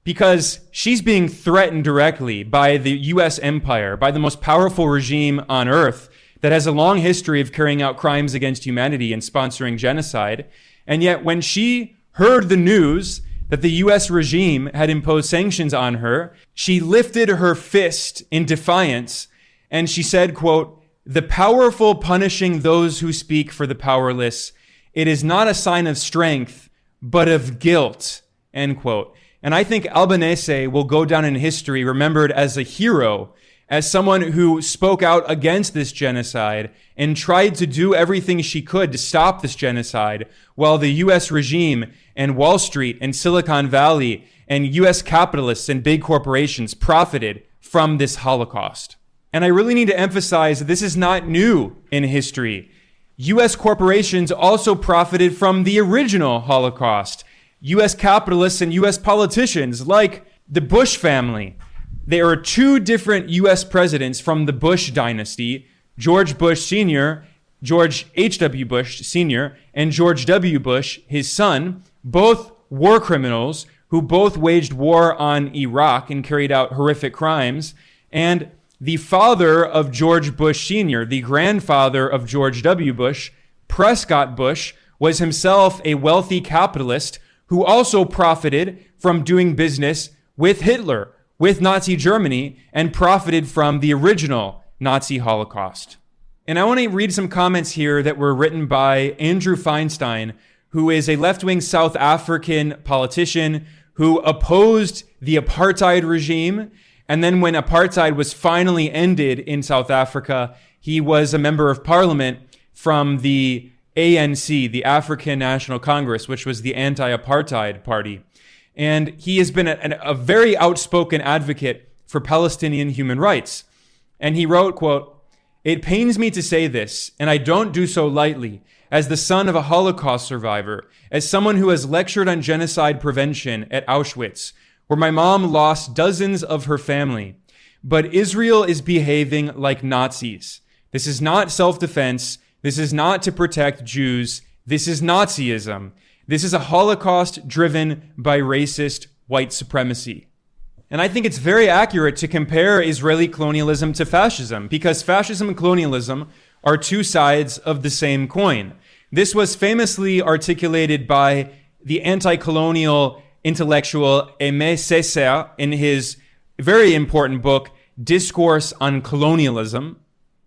because she's being threatened directly by the US empire, by the most powerful regime on earth that has a long history of carrying out crimes against humanity and sponsoring genocide. And yet when she heard the news that the US regime had imposed sanctions on her, she lifted her fist in defiance and she said, quote, "The powerful punishing those who speak for the powerless. It is not a sign of strength, but of guilt," end quote. And I think Albanese will go down in history remembered as a hero, as someone who spoke out against this genocide and tried to do everything she could to stop this genocide, while the US regime and Wall Street and Silicon Valley and US capitalists and big corporations profited from this Holocaust. And I really need to emphasize that this is not new in history. US corporations also profited from the original Holocaust. US capitalists and US politicians like the Bush family. There are two different US presidents from the Bush dynasty, George Bush Sr., George H.W. Bush Sr., and George W. Bush, his son, both war criminals who both waged war on Iraq and carried out horrific crimes. And the father of George Bush Sr., the grandfather of George W. Bush, Prescott Bush, was himself a wealthy capitalist who also profited from doing business with Hitler, with Nazi Germany, and profited from the original Nazi Holocaust. And I want to read some comments here that were written by Andrew Feinstein, who is a left-wing South African politician who opposed the apartheid regime. And then when apartheid was finally ended in South Africa, he was a member of parliament from the ANC, the African National Congress, which was the anti-apartheid party. And he has been a very outspoken advocate for Palestinian human rights. And he wrote, quote, "It pains me to say this, and I don't do so lightly, as the son of a Holocaust survivor, as someone who has lectured on genocide prevention at Auschwitz, where my mom lost dozens of her family. But Israel is behaving like Nazis. This is not self-defense. This is not to protect Jews. This is Nazism. This is a Holocaust driven by racist white supremacy." And I think it's very accurate to compare Israeli colonialism to fascism, because fascism and colonialism are two sides of the same coin. This was famously articulated by the anti-colonial intellectual Aimé Césaire in his very important book, Discourse on Colonialism.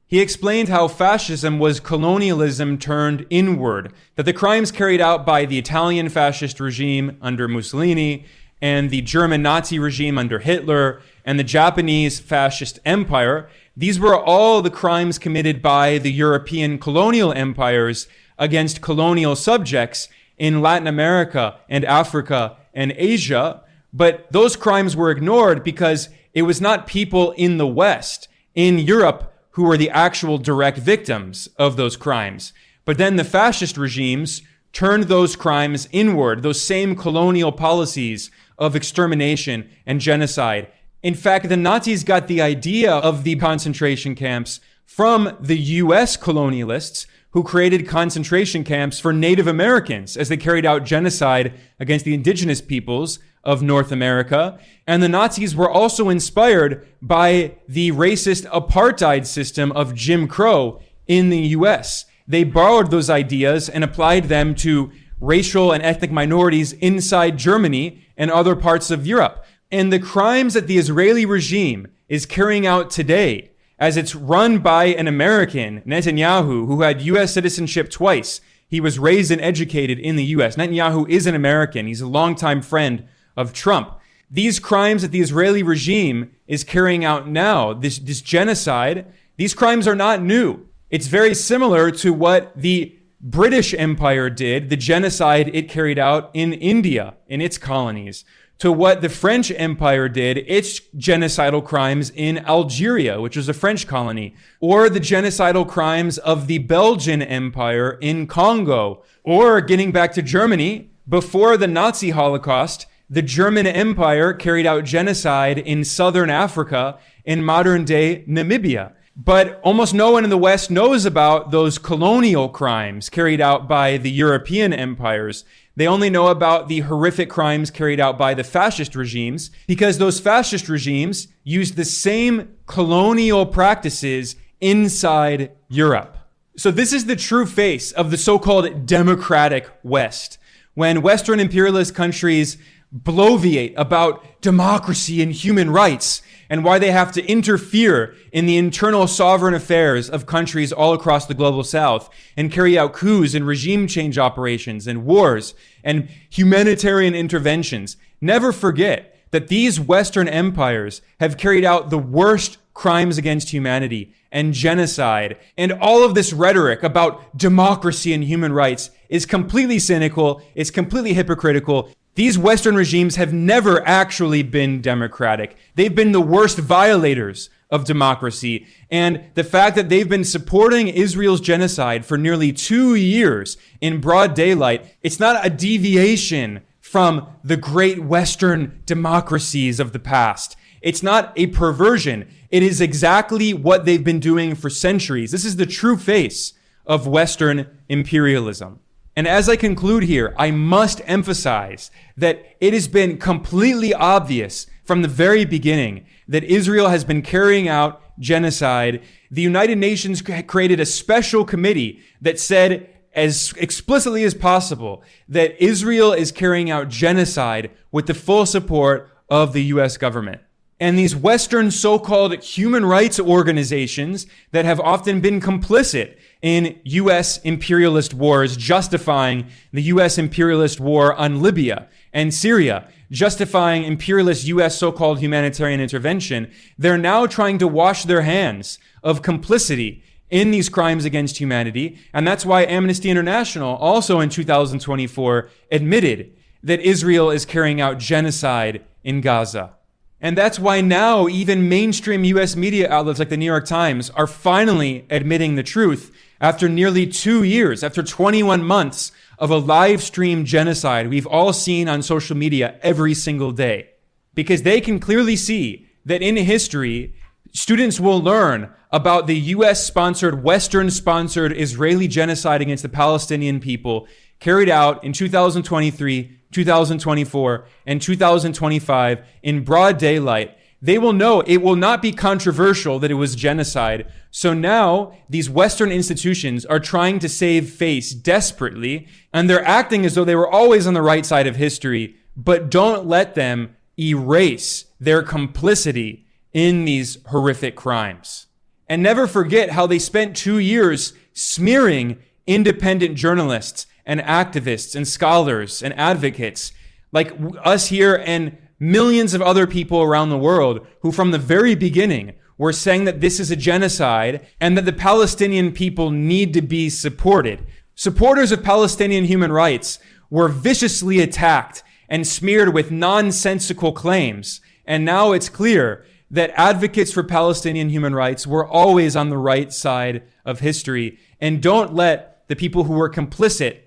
He explained how fascism was colonialism turned inward, that the crimes carried out by the Italian fascist regime under Mussolini and the German Nazi regime under Hitler and the Japanese fascist empire, these were all the crimes committed by the European colonial empires against colonial subjects in Latin America and Africa and Asia. But those crimes were ignored because it was not people in the West, in Europe, who were the actual direct victims of those crimes. But then the fascist regimes turned those crimes inward, those same colonial policies of extermination and genocide. In fact, the Nazis got the idea of the concentration camps from the US colonialists who created concentration camps for Native Americans as they carried out genocide against the indigenous peoples of North America. And the Nazis were also inspired by the racist apartheid system of Jim Crow in the US. They borrowed those ideas and applied them to racial and ethnic minorities inside Germany and other parts of Europe. And the crimes that the Israeli regime is carrying out today, as it's run by an American, Netanyahu, who had US citizenship twice. He was raised and educated in the US. Netanyahu is an American. He's a longtime friend of Trump. These crimes that the Israeli regime is carrying out now, this genocide, these crimes are not new. It's very similar to what the British Empire did, the genocide it carried out in India, in its colonies, to what the French Empire did, its genocidal crimes in Algeria, which was a French colony, or the genocidal crimes of the Belgian Empire in Congo, or getting back to Germany, before the Nazi Holocaust, the German Empire carried out genocide in southern Africa, in modern-day Namibia. But almost no one in the West knows about those colonial crimes carried out by the European empires. They only know about the horrific crimes carried out by the fascist regimes, because those fascist regimes used the same colonial practices inside Europe. So this is the true face of the so-called democratic West. When Western imperialist countries bloviate about democracy and human rights and why they have to interfere in the internal sovereign affairs of countries all across the global south and carry out coups and regime change operations and wars and humanitarian interventions. Never forget that these Western empires have carried out the worst crimes against humanity and genocide, and all of this rhetoric about democracy and human rights is completely cynical, it's completely hypocritical. These Western regimes have never actually been democratic. They've been the worst violators of democracy. And the fact that they've been supporting Israel's genocide for nearly 2 years in broad daylight, it's not a deviation from the great Western democracies of the past. It's not a perversion. It is exactly what they've been doing for centuries. This is the true face of Western imperialism. And as I conclude here, I must emphasize that it has been completely obvious from the very beginning that Israel has been carrying out genocide. The United Nations created a special committee that said as explicitly as possible that Israel is carrying out genocide with the full support of the US government. And these Western so-called human rights organizations that have often been complicit in U.S. imperialist wars, justifying the U.S. imperialist war on Libya and Syria, justifying imperialist U.S. so-called humanitarian intervention, they're now trying to wash their hands of complicity in these crimes against humanity. And that's why Amnesty International also in 2024 admitted that Israel is carrying out genocide in Gaza. And that's why now even mainstream U.S. media outlets like the New York Times are finally admitting the truth after nearly 2 years, after 21 months of a live stream genocide we've all seen on social media every single day. Because they can clearly see that in history, students will learn about the U.S.-sponsored, Western-sponsored Israeli genocide against the Palestinian people carried out in 2023, 2024, and 2025 in broad daylight. They will know it will not be controversial that it was genocide. So now these Western institutions are trying to save face desperately, and they're acting as though they were always on the right side of history, but don't let them erase their complicity in these horrific crimes. And never forget how they spent 2 years smearing independent journalists and activists and scholars and advocates like us here and millions of other people around the world who from the very beginning were saying that this is a genocide and that the Palestinian people need to be supported. Supporters of Palestinian human rights were viciously attacked and smeared with nonsensical claims. And now it's clear that advocates for Palestinian human rights were always on the right side of history. And don't let the people who were complicit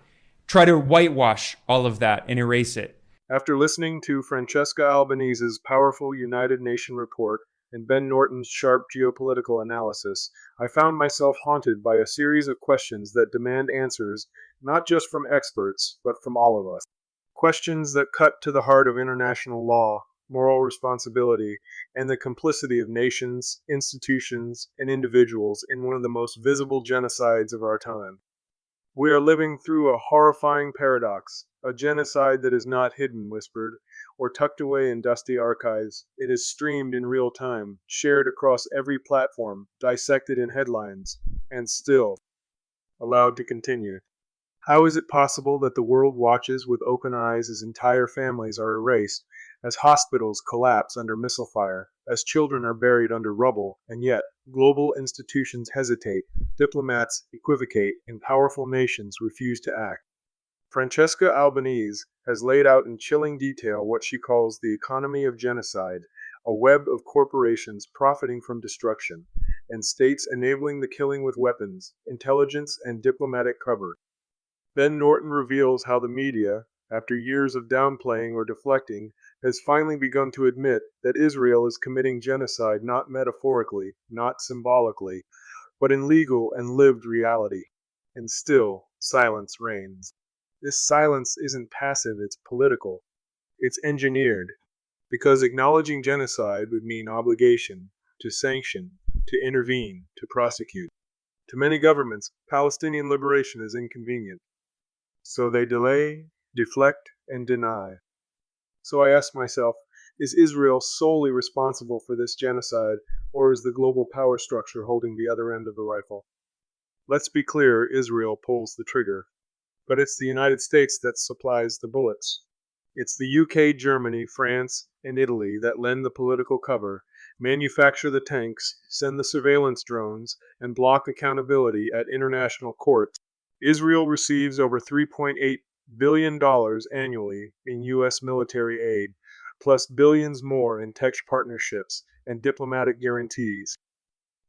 try to whitewash all of that and erase it. After listening to Francesca Albanese's powerful United Nations report and Ben Norton's sharp geopolitical analysis, I found myself haunted by a series of questions that demand answers not just from experts, but from all of us. Questions that cut to the heart of international law, moral responsibility, and the complicity of nations, institutions, and individuals in one of the most visible genocides of our time. We are living through a horrifying paradox, a genocide that is not hidden, whispered, or tucked away in dusty archives. It is streamed in real time, shared across every platform, dissected in headlines, and still allowed to continue. How is it possible that the world watches with open eyes as entire families are erased, as hospitals collapse under missile fire, as children are buried under rubble, and yet global institutions hesitate, diplomats equivocate, and powerful nations refuse to act? Francesca Albanese has laid out in chilling detail what she calls the economy of genocide, a web of corporations profiting from destruction, and states enabling the killing with weapons, intelligence, and diplomatic cover. Ben Norton reveals how the media, after years of downplaying or deflecting, has finally begun to admit that Israel is committing genocide not metaphorically, not symbolically, but in legal and lived reality. And still, silence reigns. This silence isn't passive, it's political. It's engineered, because acknowledging genocide would mean obligation, to sanction, to intervene, to prosecute. To many governments, Palestinian liberation is inconvenient. So they delay, deflect, and deny. So I ask myself, is Israel solely responsible for this genocide, or is the global power structure holding the other end of the rifle? Let's be clear, Israel pulls the trigger. But it's the United States that supplies the bullets. It's the UK, Germany, France, and Italy that lend the political cover, manufacture the tanks, send the surveillance drones, and block accountability at international courts. Israel receives over $3.8 billion annually in U.S. military aid, plus billions more in tech partnerships and diplomatic guarantees.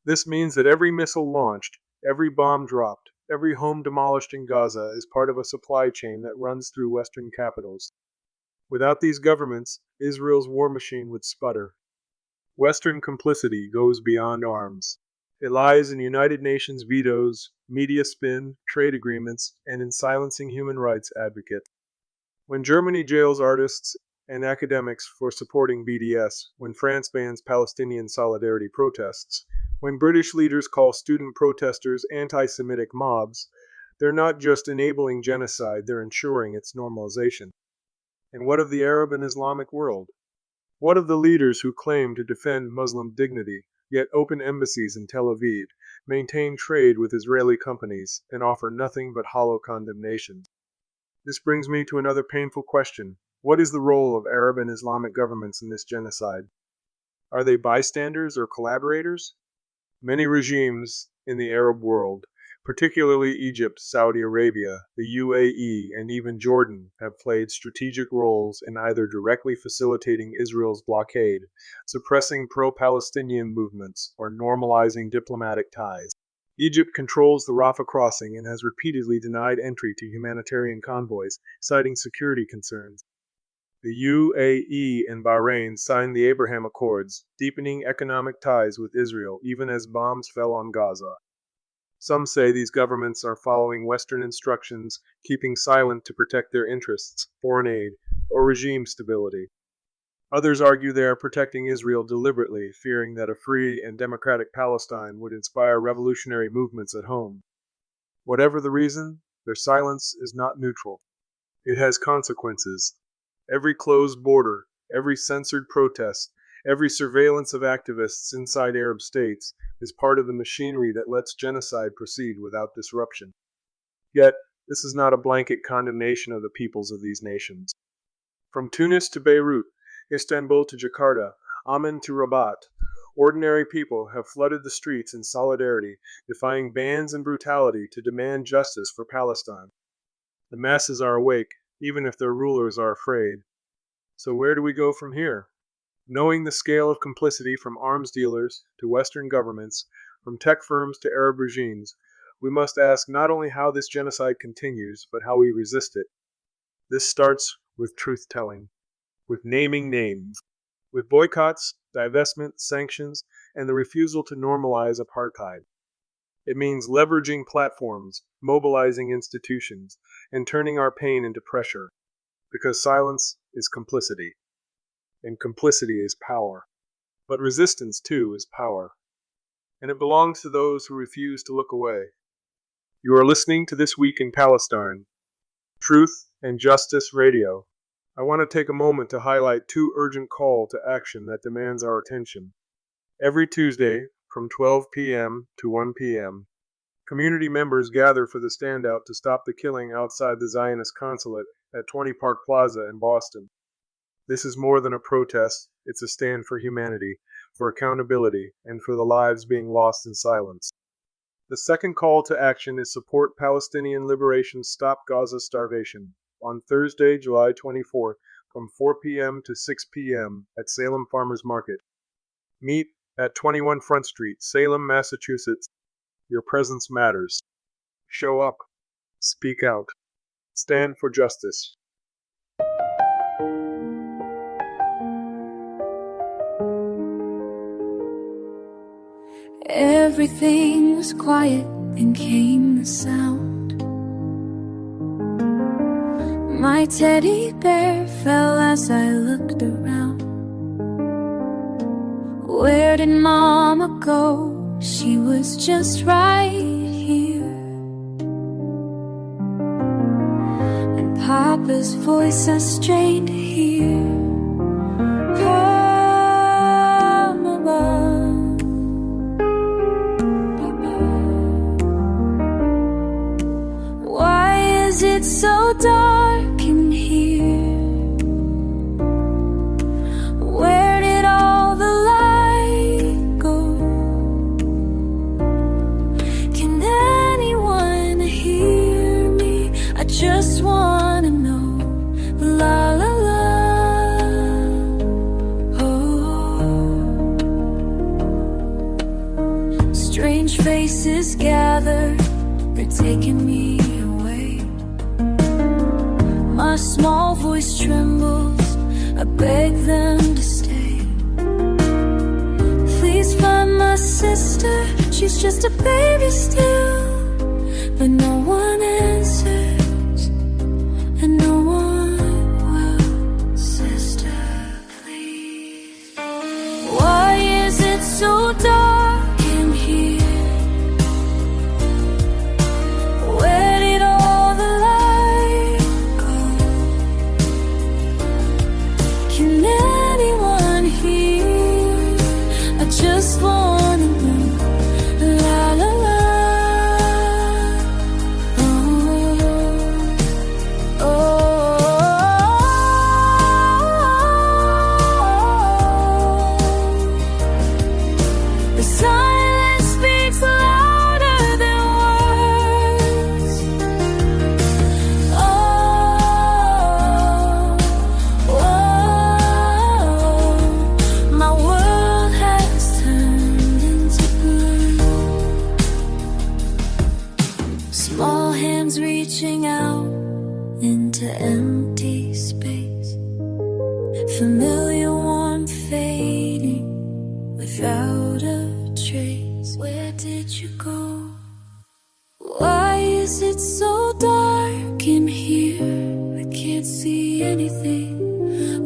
This means that every missile launched, every bomb dropped, every home demolished in Gaza is part of a supply chain that runs through Western capitals. Without these governments, Israel's war machine would sputter. Western complicity goes beyond arms. It lies in United Nations vetoes, media spin, trade agreements, and in silencing human rights advocates. When Germany jails artists and academics for supporting BDS, when France bans Palestinian solidarity protests, when British leaders call student protesters anti-Semitic mobs, they're not just enabling genocide, they're ensuring its normalization. And what of the Arab and Islamic world? What of the leaders who claim to defend Muslim dignity, yet open embassies in Tel Aviv, maintain trade with Israeli companies, and offer nothing but hollow condemnation? This brings me to another painful question. What is the role of Arab and Islamic governments in this genocide? Are they bystanders or collaborators? Many regimes in the Arab world, particularly Egypt, Saudi Arabia, the UAE, and even Jordan, have played strategic roles in either directly facilitating Israel's blockade, suppressing pro-Palestinian movements, or normalizing diplomatic ties. Egypt controls the Rafah crossing and has repeatedly denied entry to humanitarian convoys, citing security concerns. The UAE and Bahrain signed the Abraham Accords, deepening economic ties with Israel even as bombs fell on Gaza. Some say these governments are following Western instructions, keeping silent to protect their interests, foreign aid, or regime stability. Others argue they are protecting Israel deliberately, fearing that a free and democratic Palestine would inspire revolutionary movements at home. Whatever the reason, their silence is not neutral. It has consequences. Every closed border, every censored protest, every surveillance of activists inside Arab states is part of the machinery that lets genocide proceed without disruption. Yet, this is not a blanket condemnation of the peoples of these nations. From Tunis to Beirut, Istanbul to Jakarta, Amman to Rabat, ordinary people have flooded the streets in solidarity, defying bans and brutality to demand justice for Palestine. The masses are awake, even if their rulers are afraid. So where do we go from here? Knowing the scale of complicity from arms dealers to Western governments, from tech firms to Arab regimes, we must ask not only how this genocide continues, but how we resist it. This starts with truth-telling, with naming names, with boycotts, divestment, sanctions, and the refusal to normalize apartheid. It means leveraging platforms, mobilizing institutions, and turning our pain into pressure, because silence is complicity, and complicity is power. But resistance, too, is power, and it belongs to those who refuse to look away. You are listening to This Week in Palestine, Truth and Justice Radio. I want to take a moment to highlight two urgent calls to action that demands our attention. Every Tuesday, from 12 p.m. to 1 p.m., community members gather for the standout to stop the killing outside the Zionist consulate at 20 Park Plaza in Boston. This is more than a protest, it's a stand for humanity, for accountability, and for the lives being lost in silence. The second call to action is support Palestinian liberation, stop Gaza starvation, on Thursday, July 24th, from 4 p.m. to 6 p.m. at Salem Farmers Market. Meet at 21 Front Street, Salem, Massachusetts. Your presence matters. Show up. Speak out. Stand for justice. Everything was quiet, then came the sound. My teddy bear fell as I looked around. Where did Mama go? She was just right here. And Papa's voice I strained to hear. It's so dark in here. Where did all the light go? Can anyone hear me? I just wanna know. La la la. Oh. Strange faces gather, they're taking me. My small voice trembles, I beg them to stay. Please find my sister, she's just a baby still. But no one answers, and no one will. Sister, please. Why is it so dark in here? Where did all the light go? Can anyone hear? I just wanna know. La la la. Oh, oh. The silence speaks louder than words. My world has turned into blue. Small hands reaching out into empty space. Familiar warmth fading without a trace. Where did you go? Why is it so dark in here? I can't see anything.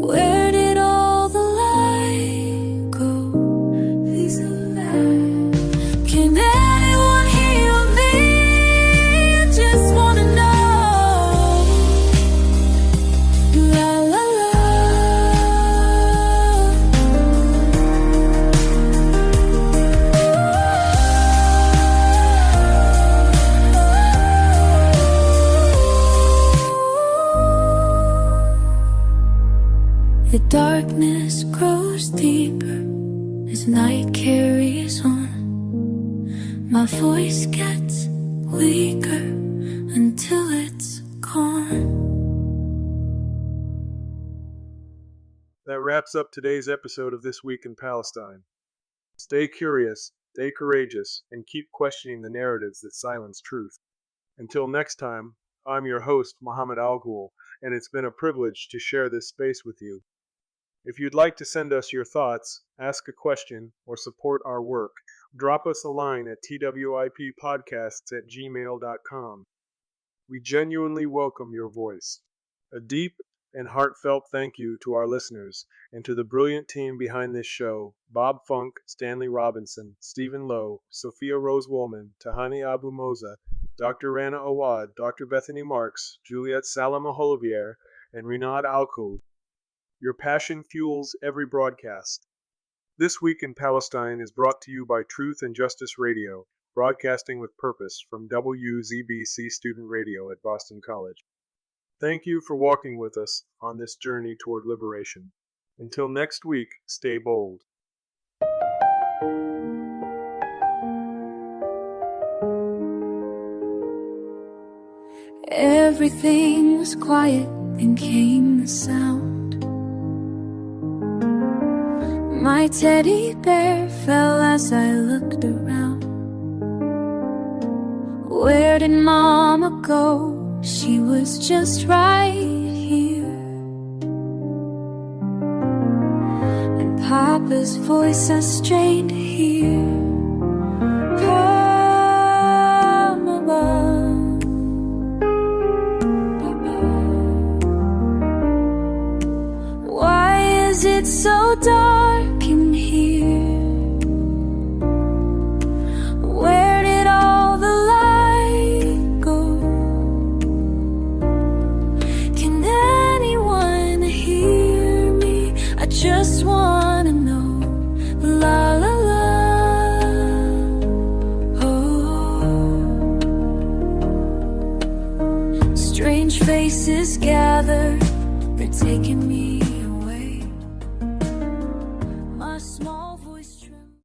Where did all the light go? Please alive. Can anyone hear me? I just wanna know. La la The darkness grows deeper as night carries on. My voice gets weaker until it's gone. That wraps up today's episode of This Week in Palestine. Stay curious, stay courageous, and keep questioning the narratives that silence truth. Until next time, I'm your host, Muhammad Al Ghul, and it's been a privilege to share this space with you. If you'd like to send us your thoughts, ask a question, or support our work, drop us a line at twippodcasts@gmail.com. We genuinely welcome your voice. A deep and heartfelt thank you to our listeners and to the brilliant team behind this show: Bob Funk, Stanley Robinson, Stephen Lowe, Sophia Rose Woolman, Tahani Abu Moza, Dr. Rana Awad, Dr. Bethany Marks, Juliet Salama Holovier, and Rinad Alkul. Your passion fuels every broadcast. This Week in Palestine is brought to you by Truth and Justice Radio, broadcasting with purpose from WZBC Student Radio at Boston College. Thank you for walking with us on this journey toward liberation. Until next week, stay bold. everything was quiet, then came the sound. My teddy bear fell as I looked around. Where did Mama go? She was just right here. And Papa's voice I strained to hear.